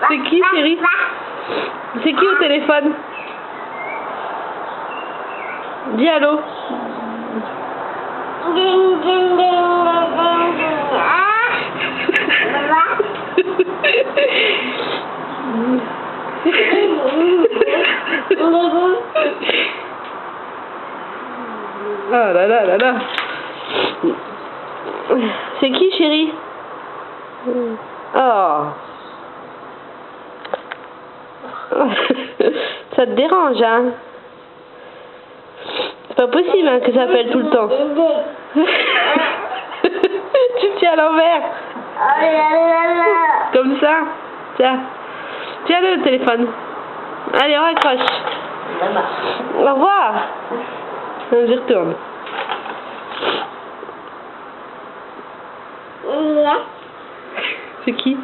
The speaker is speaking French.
C'est qui, chérie? C'est qui au téléphone? Dis allô. Ah là là là là. C'est qui, chérie? Oh. Ça te dérange, hein? C'est pas possible, hein, que ça appelle tout le temps. Tu tiens à l'envers. Comme ça. Tiens. Tiens le téléphone. Allez, on raccroche. Au revoir. J'y retourne. C'est qui?